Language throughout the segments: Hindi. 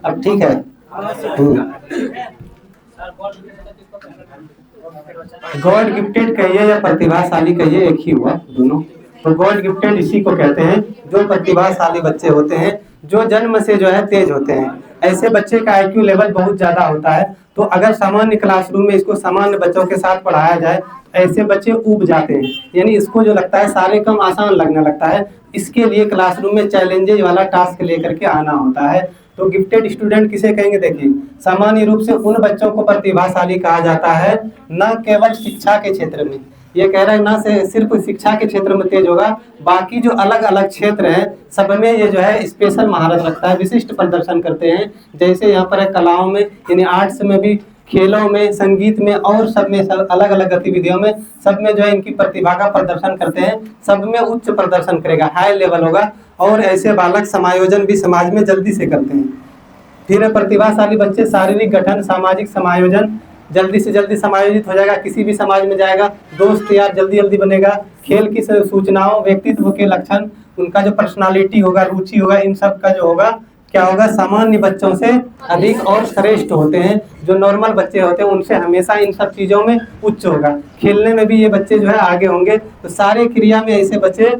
अब ठीक है। गॉड गिफ्टेड कहिए या प्रतिभाशाली कहिए, एक ही हुआ दोनों। तो गॉड गिफ्टेड इसी को कहते हैं जो प्रतिभाशाली बच्चे होते हैं, जो जन्म से जो है तेज होते हैं। ऐसे बच्चे का आईक्यू लेवल बहुत ज्यादा होता है। तो अगर सामान्य क्लासरूम में इसको सामान्य बच्चों के साथ पढ़ाया जाए, ऐसे बच्चे ऊब जाते हैं, यानी इसको जो लगता है सारे काम आसान लगने लगता है। इसके लिए क्लासरूम में चैलेंजेज वाला टास्क लेकर के आना होता है। तो गिफ्टेड स्टूडेंट किसे कहेंगे, देखिए सामान्य रूप से उन बच्चों को प्रतिभाशाली कहा जाता है न केवल शिक्षा के क्षेत्र में, ये कह रहा है ना से सिर्फ शिक्षा के क्षेत्र में तेज होगा, बाकी जो अलग अलग क्षेत्र हैं सब में ये जो है स्पेशल महारत रखता है, विशिष्ट प्रदर्शन करते हैं। जैसे यहाँ पर है कलाओं में, यानी आर्ट्स में भी, खेलों में, संगीत में और सब में, सब अलग अलग गतिविधियों में सब में जो है इनकी प्रतिभा का प्रदर्शन करते हैं। सब में उच्च प्रदर्शन करेगा, हाई लेवल होगा। और ऐसे बालक समायोजन भी समाज में जल्दी से करते हैं। फिर प्रतिभाशाली बच्चे शारीरिक गठन, सामाजिक समायोजन, जल्दी से जल्दी समायोजित हो जाएगा, किसी भी समाज में जाएगा, दोस्त यार जल्दी जल्दी बनेगा। खेल की सूचनाओं, व्यक्तित्व के लक्षण, उनका जो पर्सनालिटी होगा, रुचि होगा, इन सब का जो होगा क्या होगा, सामान्य बच्चों से अधिक और श्रेष्ठ होते हैं। जो नॉर्मल बच्चे होते हैं उनसे हमेशा इन सब चीज़ों में उच्च होगा। खेलने में भी ये बच्चे जो है आगे होंगे। तो सारे क्रिया में ऐसे बच्चे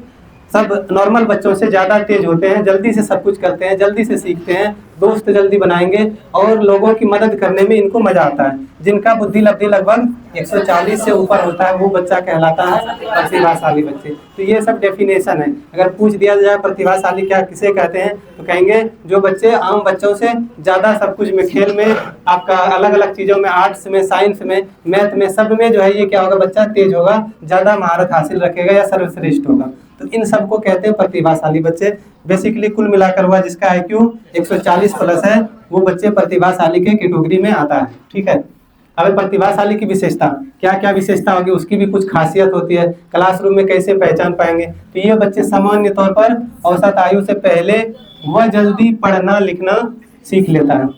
सब नॉर्मल बच्चों से ज़्यादा तेज होते हैं, जल्दी से सब कुछ करते हैं, जल्दी से सीखते हैं, दोस्त जल्दी बनाएंगे और लोगों की मदद करने में इनको मजा आता है। जिनका बुद्धि लब्धि लगभग 140 से ऊपर होता है वो बच्चा कहलाता है प्रतिभाशाली बच्चे। तो ये सब डेफिनेशन है। अगर पूछ दिया जाए प्रतिभाशाली क्या किसे कहते हैं, तो कहेंगे जो बच्चे आम बच्चों से ज़्यादा सब कुछ में, खेल में, आपका अलग अलग चीज़ों में, आर्ट्स में, साइंस में, मैथ में, सब में जो है ये क्या होगा, बच्चा तेज होगा, ज़्यादा महारत हासिल रखेगा या सर्वश्रेष्ठ होगा। तो इन सबको कहते हैं प्रतिभाशाली बच्चे। बेसिकली कुल मिलाकर हुआ जिसका आईक्यू 140 प्लस है वो बच्चे प्रतिभाशाली के कैटेगरी में आता है। ठीक है। अब प्रतिभाशाली की विशेषता, क्या क्या विशेषता होगी, उसकी भी कुछ खासियत होती है। क्लासरूम में कैसे पहचान पाएंगे, तो ये बच्चे सामान्य तौर पर औसत आयु से पहले वह जल्दी पढ़ना लिखना सीख लेता है।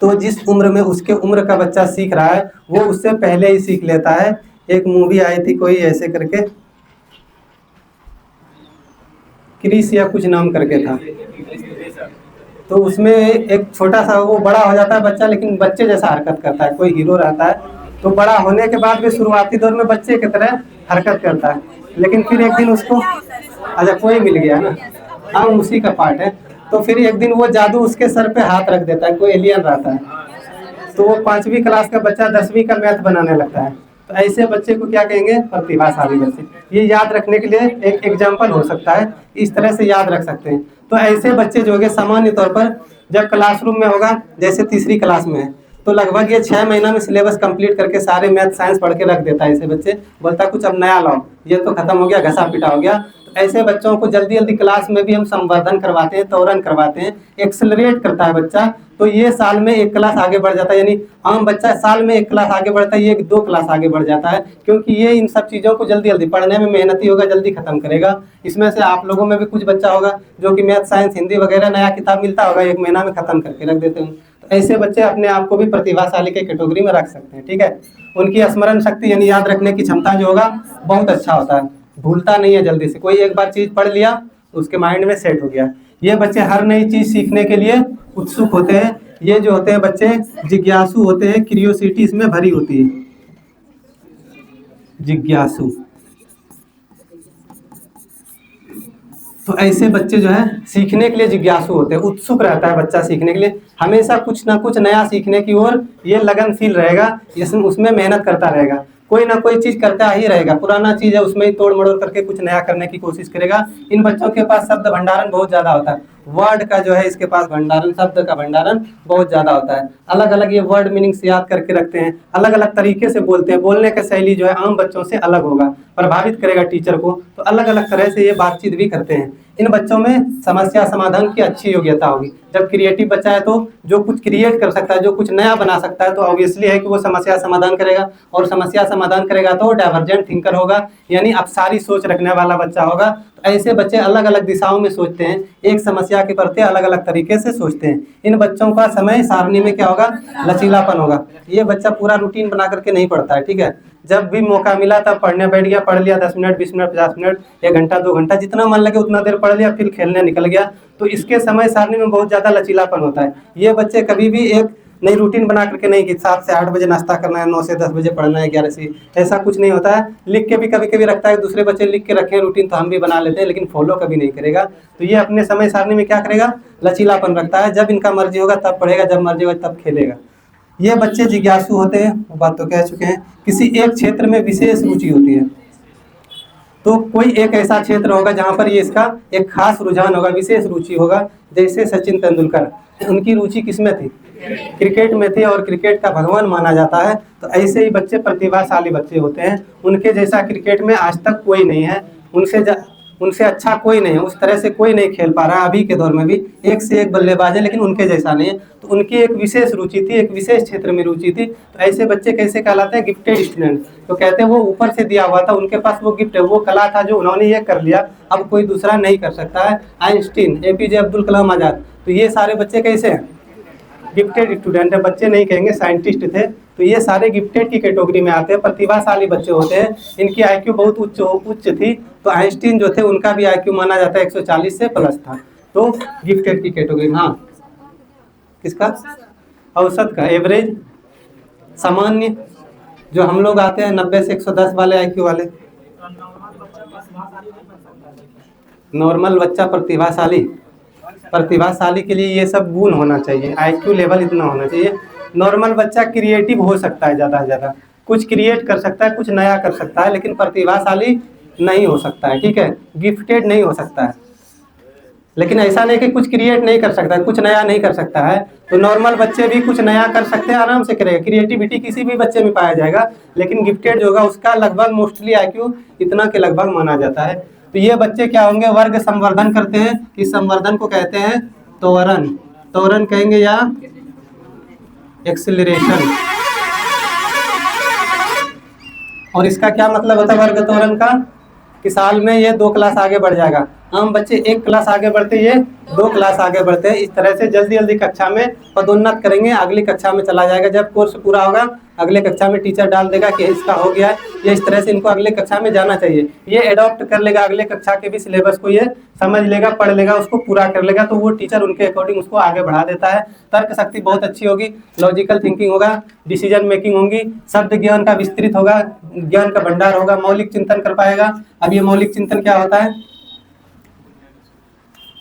तो जिस उम्र में उसके उम्र का बच्चा सीख रहा है वो उससे पहले ही सीख लेता है। एक मूवी आई थी कोई ऐसे करके, क्रिस या कुछ नाम करके था, तो उसमें एक छोटा सा, वो बड़ा हो जाता है बच्चा लेकिन बच्चे जैसा हरकत करता है, कोई हीरो रहता है। तो बड़ा होने के बाद भी शुरुआती दौर में बच्चे की तरह हरकत करता है, लेकिन फिर एक दिन उसको, अच्छा कोई मिल गया ना, हाँ उसी का पार्ट है। तो फिर एक दिन वो जादू उसके सर पे हाथ रख देता है, कोई एलियन रहता है, तो वो 5वीं क्लास का बच्चा 10वीं का मैथ बनाने लगता है। तो ऐसे बच्चे को क्या कहेंगे, प्रतिभाशाली बच्चे। ये याद रखने के लिए एक एग्जाम्पल हो सकता है, इस तरह से याद रख सकते हैं। तो ऐसे बच्चे जो है सामान्य तौर पर जब क्लासरूम में होगा, जैसे तीसरी क्लास में है, तो लगभग ये 6 महीना में सिलेबस कंप्लीट करके सारे मैथ साइंस पढ़ के रख देता है। ऐसे बच्चे बोलता है कुछ अब नया लाओ, ये तो खत्म हो गया, घसा पिटा हो गया। तो ऐसे बच्चों को जल्दी जल्दी क्लास में भी हम संवर्धन करवाते हैं, त्वरण करवाते हैं, एक्सेलरेट करता है बच्चा। तो ये साल में 1 क्लास आगे बढ़ जाता है, यानी आम बच्चा साल में 1 क्लास आगे बढ़ता है, ये 2 क्लास आगे बढ़ जाता है, क्योंकि ये इन सब चीज़ों को जल्दी जल्दी पढ़ने में मेहनती होगा, जल्दी खत्म करेगा। इसमें से आप लोगों में भी कुछ बच्चा होगा जो कि मैथ साइंस हिंदी वगैरह नया किताब मिलता होगा, 1 महीना में खत्म करके रख देते हैं। तो ऐसे बच्चे अपने आप को भी प्रतिभाशाली के कैटेगरी में रख सकते हैं। ठीक है। उनकी स्मरण शक्ति यानी याद रखने की क्षमता जो होगा बहुत अच्छा होता है, भूलता नहीं है जल्दी से, कोई एक बार चीज़ पढ़ लिया उसके माइंड में सेट हो गया। ये बच्चे हर नई चीज़ सीखने के लिए उत्सुक होते हैं। ये जो होते हैं बच्चे जिज्ञासु होते हैं, क्यूरियोसिटी इसमें भरी होती है, जिज्ञासु। तो ऐसे बच्चे जो है सीखने के लिए जिज्ञासु होते हैं, उत्सुक रहता है बच्चा सीखने के लिए, हमेशा कुछ ना कुछ नया सीखने की ओर ये लगनशील रहेगा, उसमें मेहनत करता रहेगा, कोई ना कोई चीज़ करता ही रहेगा। पुराना चीज़ है उसमें ही तोड़ मड़ोड़ करके कुछ नया करने की कोशिश करेगा। इन बच्चों के पास शब्द भंडारण बहुत ज़्यादा होता है, वर्ड का जो है इसके पास भंडारण, शब्द का भंडारण बहुत ज़्यादा होता है। अलग अलग ये वर्ड मीनिंग्स याद करके रखते हैं, अलग अलग तरीके से बोलते हैं, बोलने का शैली जो है आम बच्चों से अलग होगा, प्रभावित करेगा टीचर को। तो अलग अलग तरह से ये बातचीत भी करते हैं। इन बच्चों में समस्या समाधान की अच्छी योग्यता होगी। जब क्रिएटिव बच्चा है तो जो कुछ क्रिएट कर सकता है, जो कुछ नया बना सकता है, तो ऑब्वियसली है कि वो समस्या समाधान करेगा, और समस्या समाधान करेगा तो डाइवर्जेंट थिंकर होगा, यानी अपसारी सोच रखने वाला बच्चा होगा। तो ऐसे बच्चे अलग अलग दिशाओं में सोचते हैं, एक समस्या के प्रति अलग अलग तरीके से सोचते हैं। इन बच्चों का समय सारणी में क्या होगा, लचीलापन होगा। ये बच्चा पूरा रूटीन बना करके नहीं पढ़ता है। ठीक है। जब भी मौका मिला तब पढ़ने बैठ गया, पढ़ लिया 10 मिनट, 20 मिनट, 50 मिनट, 1 घंटा, 2 घंटा, जितना मन लगे उतना देर पढ़ लिया फिर खेलने निकल गया, तो इसके समय सारणी में बहुत ज़्यादा लचीलापन होता है। ये बच्चे कभी भी एक नई रूटीन बना करके नहीं कि 7 से 8 बजे नाश्ता करना है, 9 से 10 बजे पढ़ना है, 11 से, ऐसा कुछ नहीं होता है। लिख के भी कभी कभी रखता है, दूसरे बच्चे लिख के रखे रूटीन तो हम भी बना लेते हैं, लेकिन फॉलो कभी नहीं करेगा। तो ये अपने समय सारणी में क्या करेगा, लचीलापन रखता है, जब इनका मर्जी होगा तब पढ़ेगा, जब मर्जी होगा तब खेलेगा। ये बच्चे जिज्ञासु होते हैं, वो बात तो कह चुके हैं। किसी एक क्षेत्र में विशेष रुचि होती है, तो कोई एक ऐसा क्षेत्र होगा जहाँ पर ये इसका एक खास रुझान होगा, विशेष रुचि होगा। जैसे सचिन तेंदुलकर, उनकी रुचि किसमें थी, क्रिकेट में थी, और क्रिकेट का भगवान माना जाता है। तो ऐसे ही बच्चे प्रतिभाशाली बच्चे होते हैं, उनके जैसा क्रिकेट में आज तक कोई नहीं है, उनसे अच्छा कोई नहीं है, उस तरह से कोई नहीं खेल पा रहा है अभी के दौर में भी, एक से एक बल्लेबाज है लेकिन उनके जैसा नहीं है। तो उनकी एक विशेष रुचि थी, एक विशेष क्षेत्र में रुचि थी। तो ऐसे बच्चे कैसे कहलाते हैं, गिफ्टेड स्टूडेंट। तो कहते हैं वो ऊपर से दिया हुआ था, उनके पास वो गिफ्ट है, वो कला था जो उन्होंने ये कर लिया, अब कोई दूसरा नहीं कर सकता है। आइंस्टीन, APJ अब्दुल कलाम आजाद, तो ये सारे बच्चे कैसे हैं, गिफ्टेड स्टूडेंट है। बच्चे नहीं कहेंगे, साइंटिस्ट थे। तो ये सारे गिफ्टेड की कैटेगरी में आते हैं, प्रतिभाशाली बच्चे होते हैं। इनकी IQ बहुत उच्च थी। तो आइंस्टीन जो थे उनका भी IQ माना जाता है 140 से प्लस था। तो गिफ्टेड की कैटेगरी में, हाँ किसका, औसत का, एवरेज, सामान्य, जो हम लोग आते हैं 90 से 110 वाले IQ वाले। नॉर्मल बच्चा प्रतिभाशाली के लिए ये सब गुण होना चाहिए, IQ लेवल इतना होना चाहिए। नॉर्मल बच्चा क्रिएटिव हो सकता है, ज़्यादा से ज़्यादा कुछ क्रिएट कर सकता है, कुछ नया कर सकता है, लेकिन प्रतिभाशाली नहीं हो सकता है, ठीक है, गिफ्टेड नहीं हो सकता है। लेकिन ऐसा नहीं कि कुछ क्रिएट नहीं कर सकता है, कुछ नया नहीं कर सकता है। तो नॉर्मल बच्चे भी कुछ नया कर सकते हैं, आराम से करेगा, क्रिएटिविटी किसी भी बच्चे में पाया जाएगा। लेकिन गिफ्टेड जो होगा उसका लगभग मोस्टली IQ इतना के लगभग माना जाता है। तो ये बच्चे क्या होंगे, वर्ग संवर्धन करते हैं। इस संवर्धन को कहते हैं त्वरण कहेंगे या एक्सेलरेशन। और इसका क्या मतलब होता है वर्ग त्वरण का, कि साल में ये 2 क्लास आगे बढ़ जाएगा। आम बच्चे 1 क्लास आगे बढ़ते, ये 2 क्लास आगे बढ़ते हैं। इस तरह से जल्दी जल्दी कक्षा में पदोन्नत करेंगे, अगली कक्षा में चला जाएगा। जब कोर्स पूरा होगा अगले कक्षा में टीचर डाल देगा कि इसका हो गया है, ये इस तरह से इनको अगले कक्षा में जाना चाहिए। ये एडॉप्ट कर लेगा अगले कक्षा के भी सिलेबस को, ये समझ लेगा, पढ़ लेगा, उसको पूरा कर लेगा। तो वो टीचर उनके अकॉर्डिंग उसको आगे बढ़ा देता है। तर्क शक्ति बहुत अच्छी होगी, लॉजिकल थिंकिंग होगा, डिसीजन मेकिंग होगी, शब्द ज्ञान का विस्तृत होगा, ज्ञान का भंडार होगा, मौलिक चिंतन कर पाएगा। अब ये मौलिक चिंतन क्या होता है,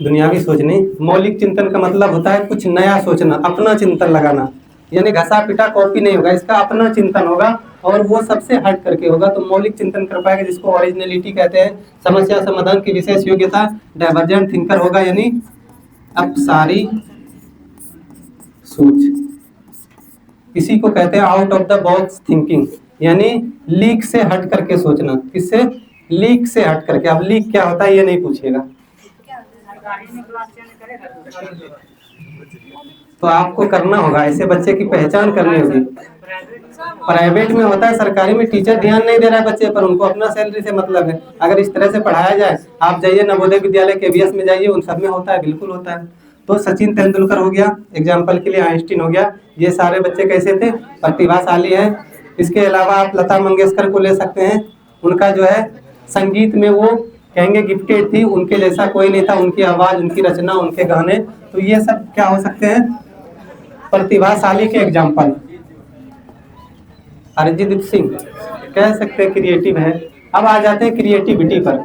दुनियावी सोचने। मौलिक चिंतन का मतलब होता है कुछ नया सोचना, अपना चिंतन लगाना, यानी घसा पिटा कॉपी नहीं होगा, इसका अपना चिंतन होगा और वो सबसे हट करके होगा। तो मौलिक चिंतन कर पाएगा, जिसको ओरिजिनलिटी कहते हैं। समस्या समाधान की विशेष योग्यता, डाइवर्जेंट थिंकर होगा, यानी अपसारी सोच। इसी को कहते हैं out of the box thinking, यानी लीक से हट करके सोचना। किससे, लीक से हट करके। अब लीक क्या होता है ये नहीं पूछिएगा, तो आपको करना होगा, ऐसे बच्चे की पहचान करनी होगी। प्राइवेट में होता है, सरकारी में टीचर ध्यान नहीं दे रहा है बच्चे पर, उनको अपना सैलरी से मतलब है। अगर इस तरह से पढ़ाया जाए, आप जाइए नवोदय विद्यालय KVS में जाइए, उन सब में होता है, बिल्कुल होता है। तो सचिन तेंदुलकर हो गया एग्जाम्पल के लिए, आइंस्टीन हो गया, ये सारे बच्चे कैसे थे, प्रतिभाशाली है। इसके अलावा आप लता मंगेशकर को ले सकते हैं, उनका जो है संगीत में वो कहेंगे गिफ्टेड थी, उनके जैसा कोई नहीं था, उनकी आवाज़, उनकी रचना, उनके गाने। तो ये सब क्या हो सकते हैं, प्रतिभाशाली के एग्जाम्पल। अरिजीत सिंह कह सकते हैं क्रिएटिव है। अब आ जाते हैं क्रिएटिविटी पर।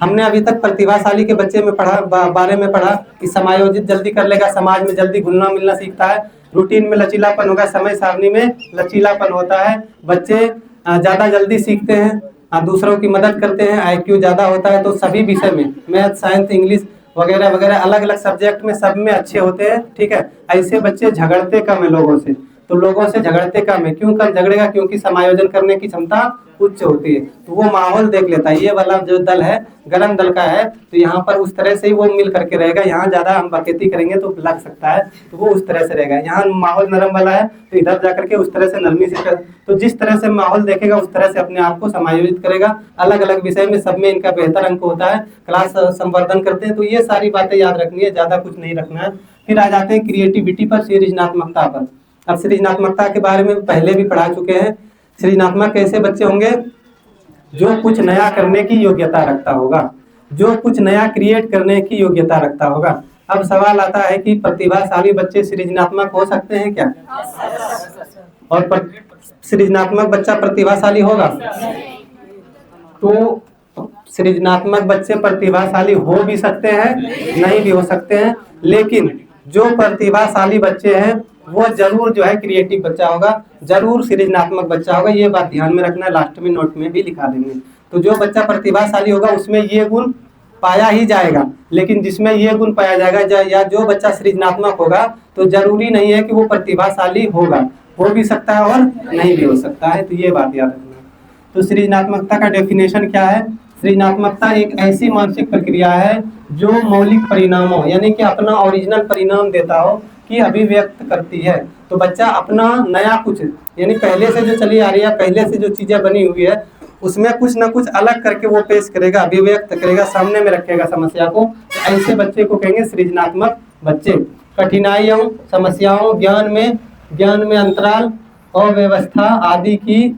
हमने अभी तक प्रतिभाशाली के बच्चे में बारे में पढ़ा कि समायोजित जल्दी कर लेगा, समाज में जल्दी घुलना मिलना सीखता है, रूटीन में लचीलापन होगा, समय सारणी में लचीलापन होता है, बच्चे ज़्यादा जल्दी सीखते हैं, दूसरों की मदद करते हैं, IQ ज़्यादा होता है। तो सभी विषय में, मैथ, साइंस, इंग्लिश वगैरह वगैरह, अलग अलग सब्जेक्ट में सब में अच्छे होते हैं, ठीक है। ऐसे बच्चे झगड़ते कम है लोगों से, तो लोगों से झगड़ते कम है। क्यों कम झगड़ेगा, क्योंकि समायोजन करने की क्षमता उच्च होती है। तो वो माहौल देख लेता है, ये वाला जो दल है गरम दल का है, तो यहाँ पर उस तरह से ही वो मिल करके रहेगा। यहाँ ज़्यादा हम बकेती करेंगे तो लग सकता है, तो वो उस तरह से रहेगा। यहाँ माहौल नरम वाला है तो इधर जा करके उस तरह से नरमी से कर, तो जिस तरह से माहौल देखेगा उस तरह से अपने आप को समायोजित करेगा। अलग अलग विषय में सब में इनका बेहतर अंक होता है, क्लास संवर्धन करते हैं। तो ये सारी बातें याद रखनी है, ज़्यादा कुछ नहीं रखना है। फिर आ जाते हैं क्रिएटिविटी पर, सृजनात्मकता पर। अब सृजनात्मकता के बारे में पहले भी पढ़ा चुके हैं। सृजनात्मक कैसे बच्चे होंगे, जो कुछ नया करने की योग्यता रखता होगा। जो कुछ नया क्रिएट करने की योग्यता रखता होगा। अब सवाल आता है कि प्रतिभाशाली बच्चे सृजनात्मक हो सकते हैं क्या? और सृजनात्मक बच्चा प्रतिभाशाली होगा? तो सृजनात्मक बच्चे प्रतिभाशाली हो भी सकते हैं, नहीं भी हो सकते हैं, लेकिन जो प्रतिभाशाली बच्चे हैं वो जरूर जो है क्रिएटिव बच्चा होगा, जरूर सृजनात्मक बच्चा होगा। ये बात ध्यान में रखना, लास्ट में नोट में भी लिखा देंगे। तो जो बच्चा प्रतिभाशाली होगा उसमें ये गुण पाया ही जाएगा, लेकिन जिसमें ये गुण पाया जाएगा या जो बच्चा सृजनात्मक होगा तो जरूरी नहीं है कि वो प्रतिभाशाली होगा, हो भी सकता है और नहीं भी हो सकता है। तो ये बात याद रखना। तो सृजनात्मकता का डेफिनेशन क्या है? सृजनात्मकता एक ऐसी मानसिक प्रक्रिया है जो मौलिक परिणामों यानी कि अपना ओरिजिनल परिणाम देता हो कि अभिव्यक्त करती है। तो बच्चा अपना नया कुछ यानी पहले से जो चली आ रही है, पहले से जो चीजें बनी हुई है उसमें कुछ ना कुछ अलग करके वो पेश करेगा, अभिव्यक्त करेगा, सामने में रखेगा समस्या को। तो ऐसे बच्चे को कहेंगे सृजनात्मक बच्चे। कठिनाइयों, समस्याओं, ज्ञान में अंतराल, अव्यवस्था आदि की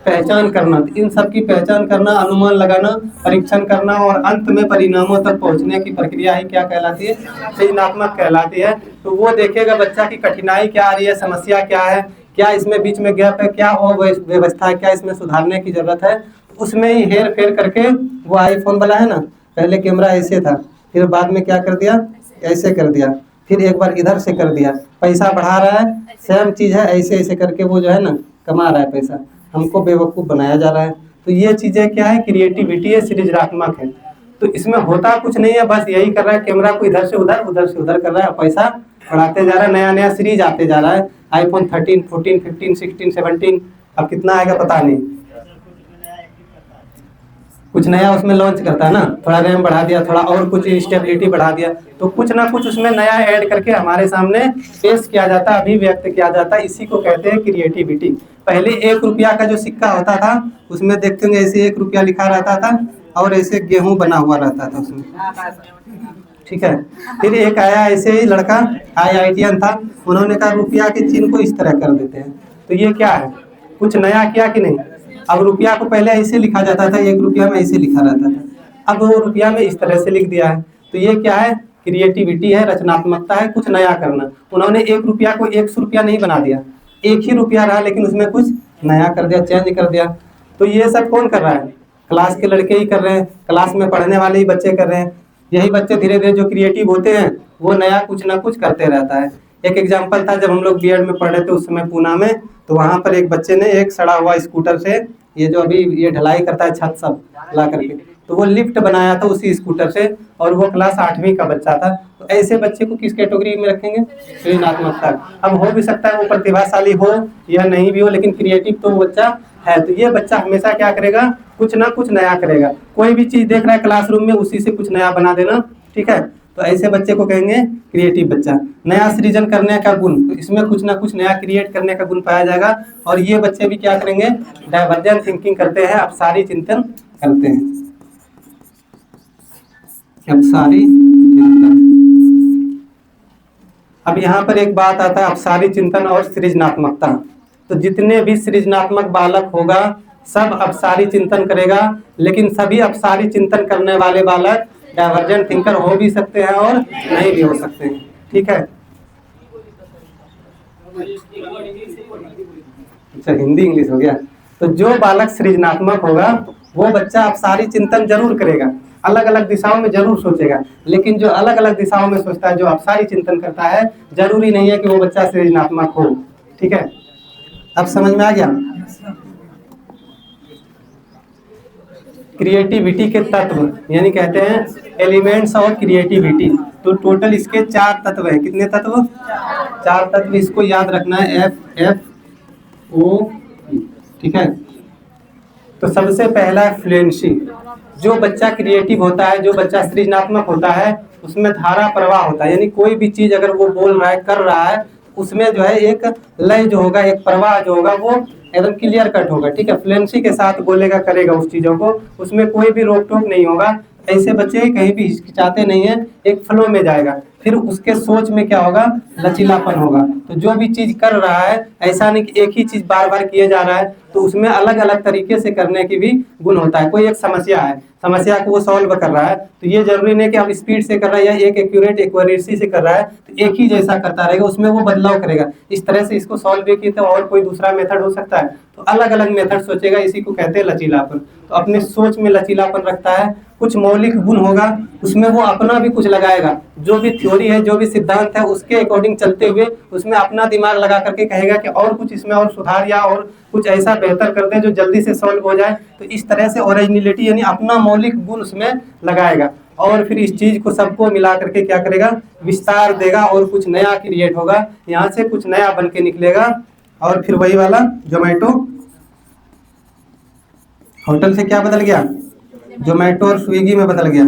पहचान करना, इन सब की पहचान करना, अनुमान लगाना, परीक्षण करना और अंत में परिणामों तक पहुंचने की प्रक्रिया ही क्या कहलाती है? सृजनात्मक कहलाती है। तो वो देखेगा बच्चा की कठिनाई क्या आ रही है, समस्या क्या है, क्या इसमें बीच में गैप है, क्या व्यवस्था है, क्या इसमें सुधारने की जरूरत है, उसमें ही हेर फेर करके वो आईफोन वाला है ना, पहले कैमरा ऐसे था, फिर बाद में क्या कर दिया, ऐसे कर दिया, फिर एक बार इधर से कर दिया, पैसा बढ़ा रहा है, सेम चीज है, ऐसे ऐसे करके वो जो है ना कमा रहा है पैसा, हमको बेवकूफ़ बनाया जा रहा है। तो ये चीज़ें क्या है? क्रिएटिविटी है, सृजनात्मक है। तो इसमें होता कुछ नहीं है, बस यही कर रहा है, कैमरा को इधर से उधर कर रहा है, पैसा बढ़ाते जा रहा है, नया नया सीरीज आते जा रहा है, आईफोन 13, 14, 15, 16, 17, अब कितना आएगा पता नहीं, कुछ नया उसमें लॉन्च करता है ना, थोड़ा रैम बढ़ा दिया, थोड़ा और कुछ स्टेबिलिटी बढ़ा दिया, तो कुछ ना कुछ उसमें नया ऐड करके हमारे सामने पेश किया जाता है, अभिव्यक्त किया जाता है। इसी को कहते हैं क्रिएटिविटी। पहले 1 रुपया का जो सिक्का होता था उसमें देखते होंगे ऐसे 1 रुपया लिखा रहता था और ऐसे गेहूं बना हुआ रहता था उसमें, ठीक है। फिर एक आया ऐसे ही लड़का, IITian था, उन्होंने कहा रुपया के चिन्ह को इस तरह कर देते हैं। तो ये क्या है? कुछ नया किया कि नहीं? अब रुपया को पहले ऐसे लिखा जाता था, 1 रुपया में ऐसे लिखा रहता था, अब वो रुपया में इस तरह से लिख दिया है। तो ये क्या है? क्रिएटिविटी है, रचनात्मकता है, कुछ नया करना। उन्होंने 1 रुपया को 100 रुपया नहीं बना दिया, 1 ही रुपया रहा लेकिन उसमें कुछ नया कर दिया, चेंज कर दिया। तो ये सब कौन कर रहा है? क्लास के लड़के ही कर रहे हैं, क्लास में पढ़ने वाले ही बच्चे कर रहे हैं। यही बच्चे धीरे धीरे जो क्रिएटिव होते हैं वो नया कुछ ना कुछ करते रहता है। एक एग्जाम्पल था, जब हम लोग बीएड में पढ़ रहे थे उस समय पूना में, तो वहाँ पर एक बच्चे ने एक सड़ा हुआ स्कूटर से, ये जो अभी ये ढलाई करता है छत सब ला करके, तो वो लिफ्ट बनाया था उसी स्कूटर से, और वो क्लास 8वीं का बच्चा था। तो ऐसे बच्चे को किस कैटेगरी में रखेंगे? सृजनात्मकता। अब हो भी सकता है वो प्रतिभाशाली हो या नहीं भी हो, लेकिन क्रिएटिव तो वो बच्चा है। तो ये बच्चा हमेशा क्या करेगा? कुछ ना कुछ नया करेगा। कोई भी चीज देख रहा है क्लासरूम में, उसी से कुछ नया बना देना, ठीक है। तो ऐसे बच्चे को कहेंगे क्रिएटिव बच्चा। नया सृजन करने का गुण, तो इसमें कुछ ना कुछ नया क्रिएट करने का गुण पाया जाएगा। और ये बच्चे भी क्या करेंगे? डाइवर्जेंट थिंकिंग करते हैं, अपसारी चिंतन करते हैं, अपसारी चिंतन। अब यहाँ पर एक बात आता है, अपसारी चिंतन और सृजनात्मकता। तो जितने भी सृजनात्मक बालक होगा सब अपसारी चिंतन करेगा, लेकिन सभी अपसारी चिंतन करने वाले बालक डाइवर्जेंट थिंकर हो भी सकते हैं और नहीं भी हो सकते हैं, ठीक है। अच्छा, हिंदी इंग्लिश हो गया। तो जो बालक सृजनात्मक होगा वो बच्चा अपसारी चिंतन जरूर करेगा, अलग अलग दिशाओं में जरूर सोचेगा, लेकिन जो अलग अलग दिशाओं में सोचता है, जो अपसारी चिंतन करता है, जरूरी नहीं है कि वो बच्चा सृजनात्मक हो, ठीक है। अब समझ में आ गया? क्रिएटिविटी के तत्व यानी कहते हैं एलिमेंट्स ऑफ क्रिएटिविटी। तो टोटल इसके 4 तत्व हैं। कितने तत्व? 4 तत्व। इसको याद रखना है, FFO, ठीक है। तो सबसे पहला है फ्लुएंसी। जो बच्चा क्रिएटिव होता है, जो बच्चा सृजनात्मक होता है, उसमें धारा प्रवाह होता है, यानी कोई भी चीज अगर वो बोल रहा है, कर रहा है, उसमें जो है एक लय जो होगा, एक प्रवाह जो होगा वो एकदम क्लियर कट होगा, ठीक है। फ्लुएंसी के साथ बोलेगा, करेगा उस चीजों को, उसमें कोई भी रोक टोक नहीं होगा। ऐसे बच्चे कहीं भी हिचकिचाते नहीं है, एक फ्लो में जाएगा। फिर उसके सोच में क्या होगा, लचीलापन होगा। तो जो भी चीज कर रहा है, ऐसा नहीं कि एक ही चीज बार बार किए जा रहा है, तो उसमें अलग अलग तरीके से करने की भी गुण होता है। कोई एक समस्या है, समस्या को वो सॉल्व कर रहा है, तो ये जरूरी नहीं कि अब स्पीड से कर रहा है या एक एक्यूरेट एक्यूरेसी से कर रहा है तो एक ही जैसा करता रहेगा, उसमें वो बदलाव करेगा। इस तरह से इसको सॉल्व भी किया तो और कोई दूसरा मेथड हो सकता है, तो अलग अलग मेथड सोचेगा, इसी को कहते हैं लचीलापन। तो अपने सोच में लचीलापन रखता है, कुछ मौलिक गुण होगा, उसमें वो अपना भी कुछ लगाएगा, जो भी थ्योरी है, जो भी सिद्धांत है, उसके अकॉर्डिंग चलते हुए उसमें अपना दिमाग लगा करके कहेगा कि और कुछ इसमें और सुधार या और कुछ ऐसा बेहतर कर दें जो जल्दी से सॉल्व हो जाए। तो इस तरह से ओरिजिनलिटी यानी अपना मौलिक गुण उसमें लगाएगा, और फिर इस चीज को सबको मिला करके क्या करेगा, विस्तार देगा और कुछ नया क्रिएट होगा, यहाँ से कुछ नया बन के निकलेगा। और फिर वही वाला जोमेटो होटल से क्या बदल गया, जोमेटो और स्विगी में बदल गया।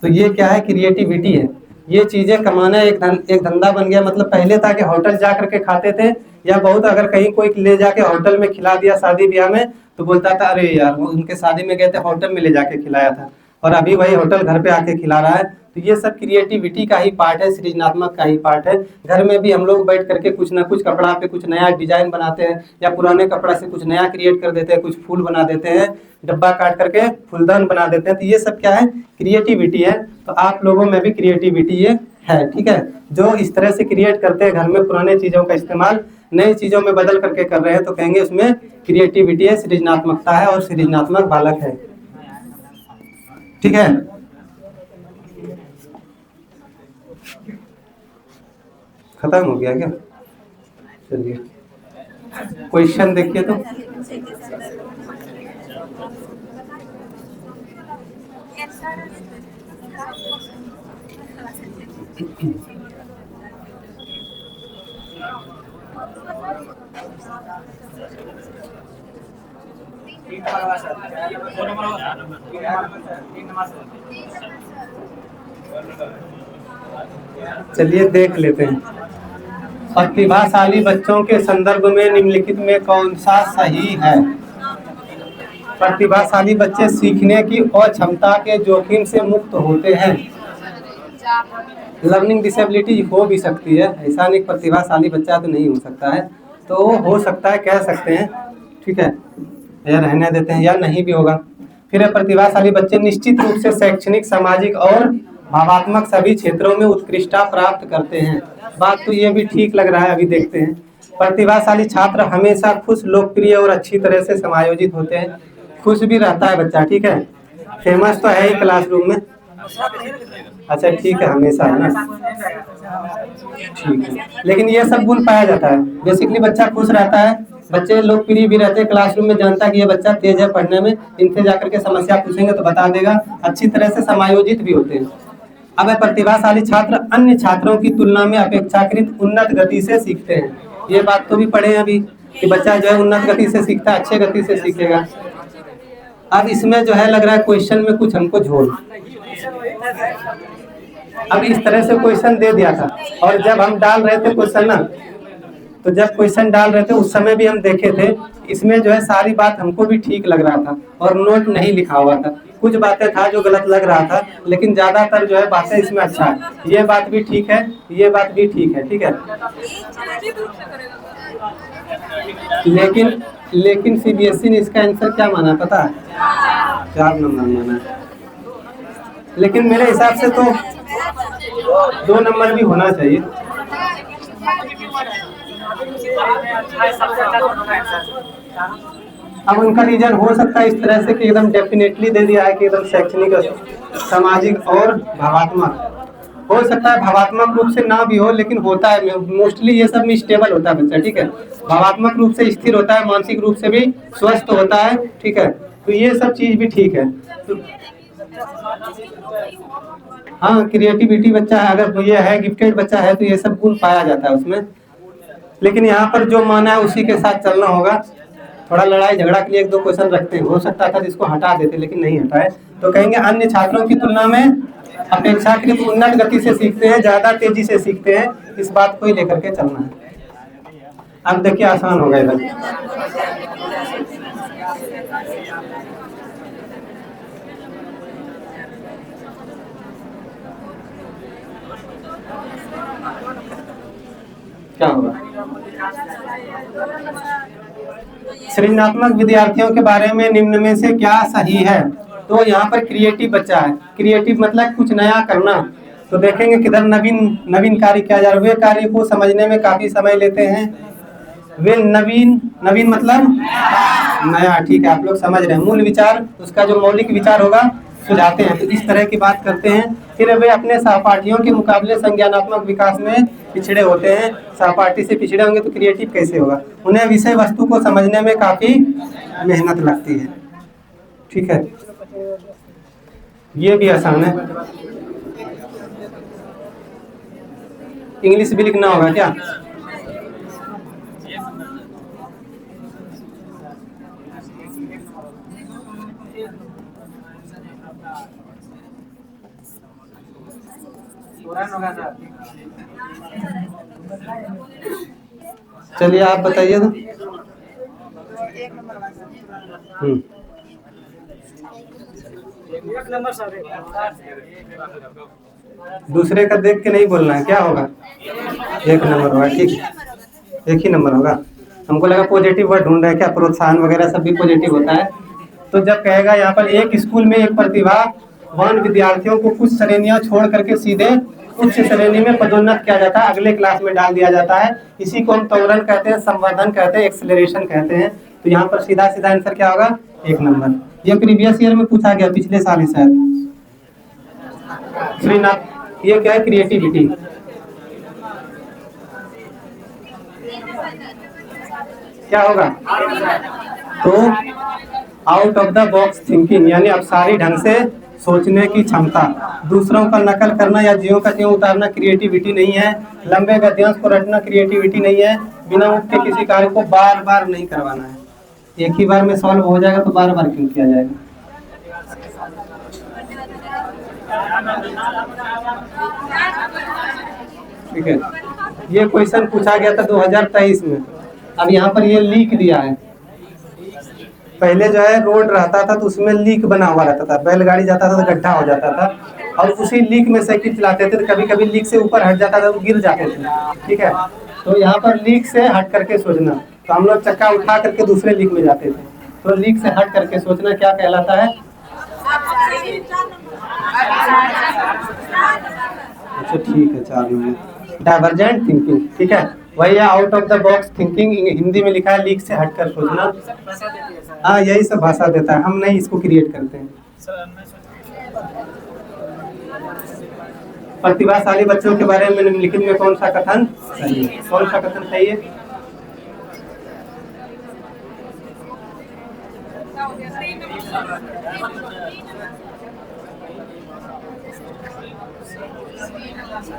तो ये क्या है, क्रिएटिविटी है। ये चीजें कमाना एक धंधा बन गया। मतलब पहले था कि होटल जा करके खाते थे, या बहुत अगर कहीं कोई ले जाके होटल में खिला दिया शादी ब्याह में, तो बोलता था अरे यार वो उनके शादी में गए थे, होटल में ले जाके खिलाया था, और अभी वही होटल घर पे आके खिला रहा है। तो ये सब क्रिएटिविटी का ही पार्ट है, सृजनात्मक का ही पार्ट है। घर में भी हम लोग बैठ करके कुछ ना कुछ कपड़ा पे कुछ नया डिजाइन बनाते हैं, या पुराने कपड़ा से कुछ नया क्रिएट कर देते हैं, कुछ फूल बना देते हैं, डब्बा काट करके फूलदान बना देते हैं। तो ये सब क्या है, क्रिएटिविटी है। तो आप लोगों में भी क्रिएटिविटी ये है, ठीक है। जो इस तरह से क्रिएट करते हैं, घर में पुराने चीजों का इस्तेमाल नई चीजों में बदल करके कर रहे हैं, तो कहेंगे उसमें क्रिएटिविटी है, सृजनात्मकता है, और सृजनात्मक बालक है, ठीक है। खत्म हो गया क्या? चलिए क्वेश्चन देखिए तो। चलिए देख लेते हैं। प्रतिभाशाली बच्चों के संदर्भ में निम्नलिखित में कौन सा सही है? प्रतिभाशाली बच्चे सीखने की अक्षमता के जोखिम से मुक्त होते हैं। लर्निंग डिसेबिलिटी हो भी सकती है, ऐसा नहीं प्रतिभाशाली बच्चा तो नहीं हो सकता है, तो हो सकता है, कह सकते हैं, ठीक है, या रहने देते हैं, या नहीं भी होगा। फिर प्रतिभाशाली बच्चे निश्चित रूप से शैक्षणिक, सामाजिक और भावात्मक सभी क्षेत्रों में उत्कृष्टता प्राप्त करते हैं। बात तो ये भी ठीक लग रहा है, अभी देखते हैं। प्रतिभाशाली छात्र हमेशा खुश, लोकप्रिय और अच्छी तरह से समायोजित होते हैं। खुश भी रहता है बच्चा, ठीक है, फेमस तो है ही क्लासरूम में। अच्छा ठीक है, हमेशा है ना, ठीक है। लेकिन ये सब गुण पाया जाता है। बेसिकली बच्चा खुश रहता है, बच्चे लोकप्रिय भी रहते हैं, क्लासरूम में जानता है कि ये बच्चा तेज है पढ़ने में, इनसे जाकर के समस्या पूछेंगे तो बता देगा, अच्छी तरह से समायोजित भी होते हैं। अब प्रतिभाशाली छात्र अन्य छात्रों की तुलना में अपेक्षाकृत उन्नत गति से सीखते हैं। ये बात तो भी पढ़े हैं अभी कि बच्चा जो है उन्नत गति से सीखता है, अच्छे गति से सीखेगा। अब इसमें जो है लग रहा है क्वेश्चन में कुछ हमको झोल, अब इस तरह से क्वेश्चन दे दिया था, और जब हम डाल रहे थे क्वेश्चन ना, तो जब क्वेश्चन डाल रहे थे उस समय भी हम देखे थे, इसमें जो है सारी बात हमको भी ठीक लग रहा था, और नोट नहीं लिखा हुआ था। कुछ बातें था जो गलत लग रहा था, लेकिन ज्यादातर जो है बातें इसमें अच्छा है। ये बात भी ठीक है, ये बात भी ठीक है, ठीक है। लेकिन सीबीएसई ने इसका आंसर क्या माना पता है? 4 नंबर माना। लेकिन मेरे हिसाब से तो 2 नंबर भी होना चाहिए। अब उनका रीजन हो सकता है इस तरह से कि एकदम डेफिनेटली दे दिया है कि एकदम शैक्षणिक, सामाजिक और भावात्मक। हो सकता है भावात्मक रूप से ना भी हो, लेकिन होता है मोस्टली ये सब में स्टेबल होता है बच्चा, ठीक है, भावात्मक रूप से स्थिर होता है, मानसिक रूप से भी स्वस्थ होता है, ठीक है। तो ये सब चीज भी ठीक है। तो हाँ, क्रिएटिविटी बच्चा है, अगर ये है गिफ्टेड बच्चा है तो ये सब गुण पाया जाता है उसमें। लेकिन यहाँ पर जो माना है उसी के साथ चलना होगा। थोड़ा लड़ाई झगड़ा के लिए 1-2 क्वेश्चन रखते हैं, हो सकता था जिसको हटा देते, लेकिन नहीं हटाए। तो कहेंगे अन्य छात्रों की तुलना में अपेक्षाकृत उन्नत गति से सीखते हैं, ज्यादा तेजी से सीखते हैं, इस बात को ही लेकर के चलना है। अब देखिए आसान होगा इधर। क्या होगा? सृजनात्मक विद्यार्थियों के बारे में निम्न में से क्या सही है? तो यहाँ पर क्रिएटिव बच्चा है। क्रिएटिव मतलब कुछ नया करना। तो देखेंगे किधर नवीन नवीन कार्य किया जा रहा है। वे कार्य को समझने में काफी समय लेते हैं। वे नवीन नवीन मतलब नया, ठीक है, आप लोग समझ रहे हैं। मूल विचार, उसका जो मौलिक विचार होगा सुझाते हैं। तो इस तरह की बात करते हैं। फिर वे अपने सहपाठियों के मुकाबले संज्ञानात्मक विकास में पिछड़े होते हैं। सहपाठी से पिछड़े होंगे तो क्रिएटिव कैसे होगा? उन्हें विषय वस्तु को समझने में काफी मेहनत लगती है। ठीक है, ये भी आसान है। इंग्लिश भी लिखना होगा क्या? चलिए आप बताइए तो। दूसरे का देख के नहीं बोलना है, क्या होगा? 1 नंबर होगा, ठीक है, 1 ही नंबर होगा। हमको लगा पॉजिटिव वर्ड ढूंढ रहे हैं क्या, प्रोत्साहन वगैरह सब भी पॉजिटिव होता है। तो जब कहेगा यहाँ पर एक स्कूल में एक प्रतिभावान विद्यार्थियों को कुछ श्रेणियां छोड़ करके सीधे उच्च श्रेणी में पदोन्नत किया जाता है, अगले क्लास में डाल दिया जाता है। इसी को हम त्वरण कहते हैं, संवर्धन कहते हैं, एक्सेलरेशन कहते हैं। तो यहाँ पर सीधा सीधा आंसर क्या होगा? 1 नंबर। ये प्रीवियस ईयर में पूछा गया, पिछले साल ही शायद। श्रीनाथ, ये क्या है? क्रिएटिविटी। क्या होगा? तो out of the box thinking, यानी अपसारी ढंग से सोचने की क्षमता। दूसरों का नकल करना या ज्यों का त्यों उतारना क्रिएटिविटी नहीं है। लंबे गद्यांश को रटना क्रिएटिविटी नहीं है। बिना उठ के किसी कार्य को बार बार नहीं करवाना है। एक ही बार में सॉल्व हो जाएगा तो बार बार क्यों किया जाएगा? ठीक है, ये क्वेश्चन पूछा गया था 2023 में। अब यहाँ पर ये लीक दिया है। पहले जो है रोड रहता था तो उसमें लीक बना हुआ रहता था, बैलगाड़ी जाता था तो गड्ढा हो जाता था, और उसी लीक में साइकिल चलाते थे। तो कभी कभी लीक से ऊपर हट जाता था तो गिर जाते थे। ठीक है, तो यहाँ पर लीक से हट करके सोचना। तो हम लोग चक्का उठा करके दूसरे लीक में जाते थे। तो लीक से हट करके सोचना क्या कहलाता है? अच्छा ठीक है, 4 नंबर डाइवर्जेंट थिंकिंग। ठीक है, वही है out of the box thinking. Hindi में लिखा है लीक से हटकर सोचना। हाँ, यही सब भाषा देता है, हम नहीं इसको क्रिएट करते हैं। प्रतिभाशाली बच्चों के बारे में निम्नलिखित में कौन सा कथन सही है? कौन सा कथन सही है?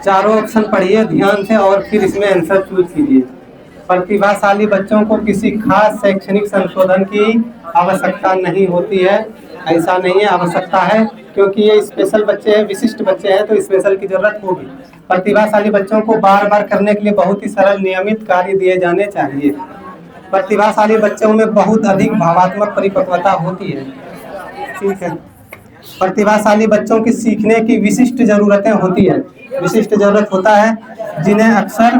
चारों ऑप्शन पढ़िए ध्यान से और फिर इसमें आंसर चूज कीजिए। प्रतिभाशाली बच्चों को किसी खास शैक्षणिक संशोधन की आवश्यकता नहीं होती है। ऐसा नहीं है, आवश्यकता है, क्योंकि ये स्पेशल बच्चे हैं, विशिष्ट बच्चे हैं, तो स्पेशल की जरूरत होगी। प्रतिभाशाली बच्चों को बार बार करने के लिए बहुत ही सरल नियमित कार्य दिए जाने चाहिए। प्रतिभाशाली बच्चों में बहुत अधिक भावात्मक परिपक्वता होती है। ठीक है, प्रतिभाशाली बच्चों की सीखने की विशिष्ट जरूरतें होती है। विशिष्ट जरूरत होता है जिन्हें अक्सर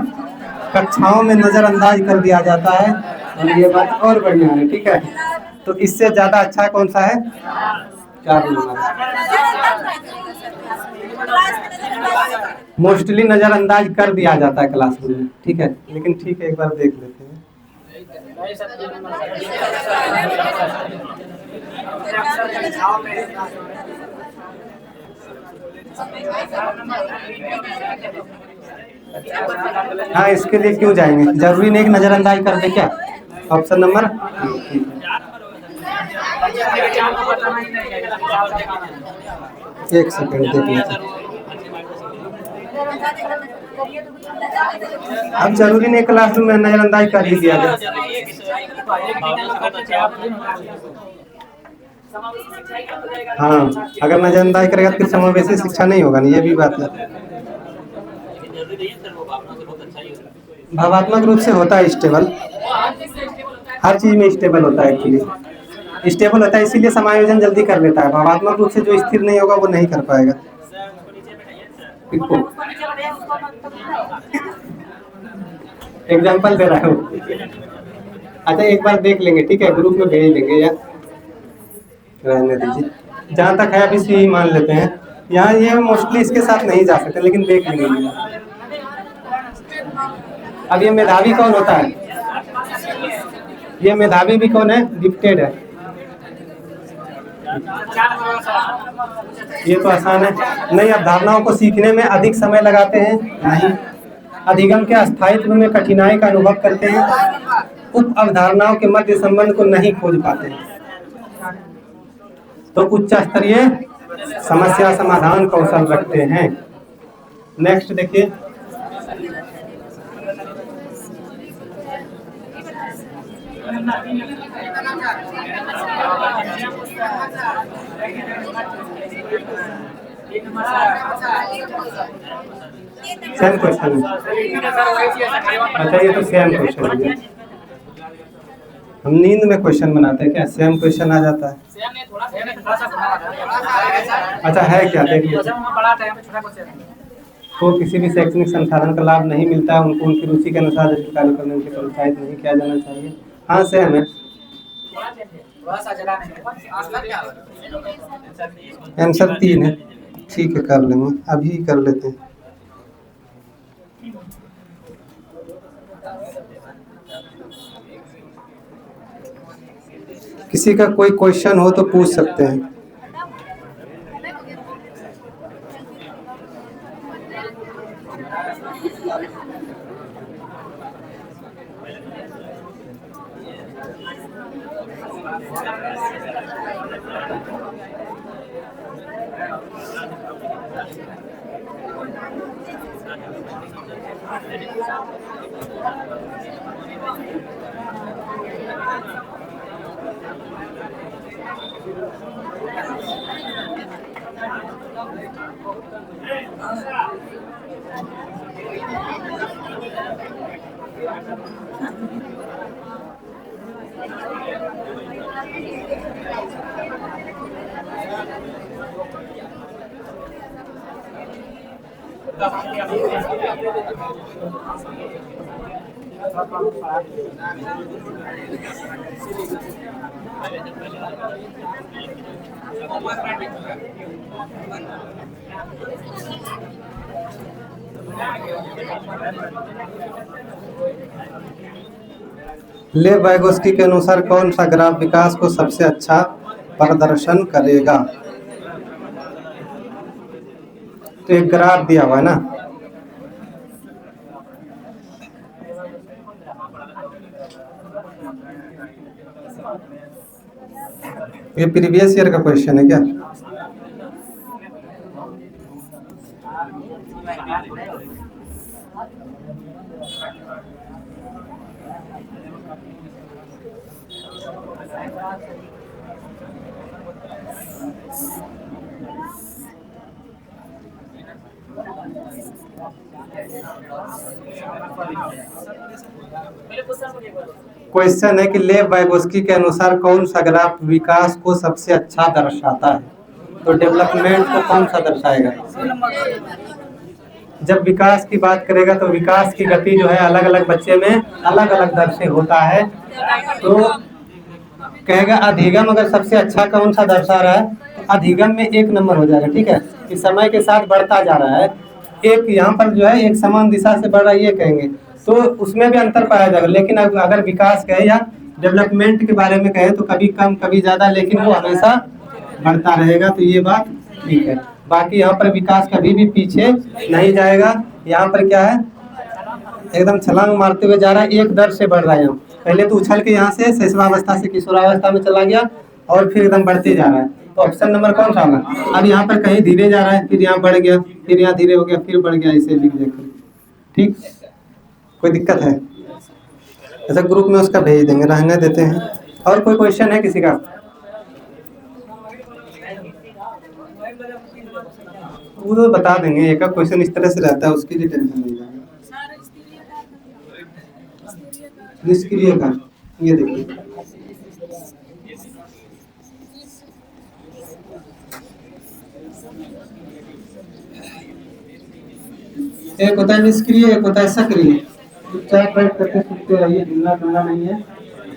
कक्षाओं में नजरअंदाज कर दिया जाता है। और ये बात और बढ़िया है। ठीक है, तो इससे ज्यादा अच्छा कौन सा है? 4 नंबर। मोस्टली नजरअंदाज कर दिया जाता है क्लासरूम में। ठीक है, लेकिन ठीक है, एक बार देख लेते हैं। हाँ, इसके लिए क्यों जाएंगे? जरूरी नहीं कि नजरअंदाज कर दे क्या? ऑप्शन नंबर 1 सेकंड देख लीजिए। अब जरूरी नहीं क्लासरूम में नजरअंदाज कर ही दिया जाए। हाँ, अगर नजरअंदाज करेगा तो फिर समावेशी शिक्षा नहीं होगा। नहीं, ये भी बात है। भावात्मक रूप से होता है स्टेबल, हर चीज में स्टेबल होता है। एक्चुअली स्टेबल होता है, इसीलिए समायोजन जल्दी कर लेता है। भावात्मक रूप से जो स्थिर नहीं होगा वो नहीं कर पाएगा। एग्जाम्पल दे रहा हूँ। अच्छा एक बार देख लेंगे, ठीक है, ग्रुप में भेज देंगे या रहने दीजिए। जहाँ तक है अभी सी मान लेते हैं। यहाँ ये मोस्टली इसके साथ नहीं जा सकते, लेकिन देख लेंगे। अब ये मेधावी कौन होता है? ये मेधावी भी कौन है? गिफ्टेड है। ये तो आसान है। नहीं, अवधारणाओं को सीखने में अधिक समय लगाते हैं? नहीं। अधिगम के स्थायित्व में कठिनाई का अनुभव करते हैं? उप अवधारणाओं के मध्य संबंध को नहीं खोज पाते हैं। तो उच्च स्तरीय समस्या समाधान कौशल रखते हैं। नेक्स्ट देखिए, सेम क्वेश्चन है। अच्छा ये तो सेम क्वेश्चन है। हम नींद में क्वेश्चन बनाते हैं क्या? सेम क्वेश्चन आ जाता है। अच्छा है क्या? देखिए, तो किसी भी शैक्षणिक संसाधन का लाभ नहीं मिलता है, उनको उनकी रुचि के अनुसार जटिल कार्य करने के लिए प्रोत्साहित नहीं किया जाना चाहिए। हाँ सेम है। आंसर 3 है। ठीक है, कर लेंगे, अभी कर लेते हैं। किसी का कोई क्वेश्चन हो तो पूछ सकते हैं। लेव वाइगोस्की के अनुसार कौन सा ग्राफ विकास को सबसे अच्छा प्रदर्शन करेगा? तो एक ग्राफ दिया हुआ है ना, ये प्रीवियस ईयर का क्वेश्चन है क्या? क्वेश्चन है कि लेव वाइगोस्की के अनुसार कौन सा ग्राफ विकास को सबसे अच्छा दर्शाता है? तो डेवलपमेंट को कौन सा दर्शाएगा? जब विकास की बात करेगा तो विकास की गति जो है अलग अलग बच्चे में अलग अलग दर से होता है। तो कहेगा अधिगम अगर सबसे अच्छा कौन सा दर्शा रहा है, तो अधिगम में 1 नंबर हो जाएगा। ठीक है, कि समय के साथ बढ़ता जा रहा है। एक यहाँ पर जो है एक समान दिशा से बढ़ रहा है, ये कहेंगे, तो उसमें भी अंतर पाया जाएगा। लेकिन अगर विकास कहे या डेवलपमेंट के बारे में कहे तो कभी कम कभी ज़्यादा, लेकिन वो हमेशा बढ़ता रहेगा। तो ये बात ठीक है। बाकी यहाँ पर विकास कभी भी पीछे नहीं जाएगा। यहाँ पर क्या है, एकदम छलांग मारते हुए जा रहा है, एक दर से बढ़ रहा है। यहाँ पहले तो उछल के यहाँ से शैशवावस्था से किशोरावस्था में चला गया और फिर एकदम बढ़ते जा रहा है। तो ऑप्शन नंबर कौन सा होगा? अब यहाँ पर कहीं धीरे जा रहा है, फिर यहाँ बढ़ गया, फिर यहाँ धीरे हो गया, फिर बढ़ गया, इसे लिख देकर। ठीक, कोई दिक्कत है? ऐसा ग्रुप में उसका भेज देंगे, रहने देते हैं। और कोई क्वेश्चन है किसी का? वो तो बता देंगे, एक क्वेश्चन इस तरह से रहता है, उसके लिए टेंशन नहीं जाएगा। निष्क्रिय का ये देखिए, एक होता है निष्क्रिय, एक होता है सक्रिय। चुपचाप बैठ करके सुनते रहिए, हिलना डुलना नहीं है।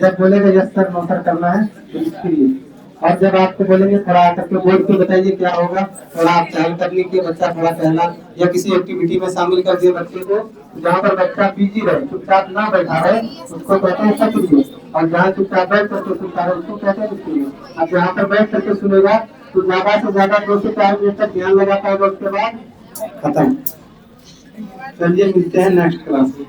जब बोलेगा यस सर नो सर करना है तो इसके लिए। और जब आपको बोलेंगे थोड़ा आकर के बोर्ड पे बताइए क्या होगा, थोड़ा आप चालू करने के बच्चा थोड़ा पहला या किसी एक्टिविटी में शामिल कर दिए बच्चे को, जहाँ पर बच्चा बिजी रहे, चुपचाप ना बैठा रहे, उसको कहते हैं सक्रिय। और जहाँ चुपचाप बैठ करके सुनता है उसको कहते हैं निष्क्रिय। अब जहाँ पर बैठ करके सुनेगा तो ज्यादा से ज्यादा 2 से 4 मिनट तक ध्यान लगा पाएगा, उसके बाद खत्म। चलिए मिलते हैं नेक्स्ट क्लास में।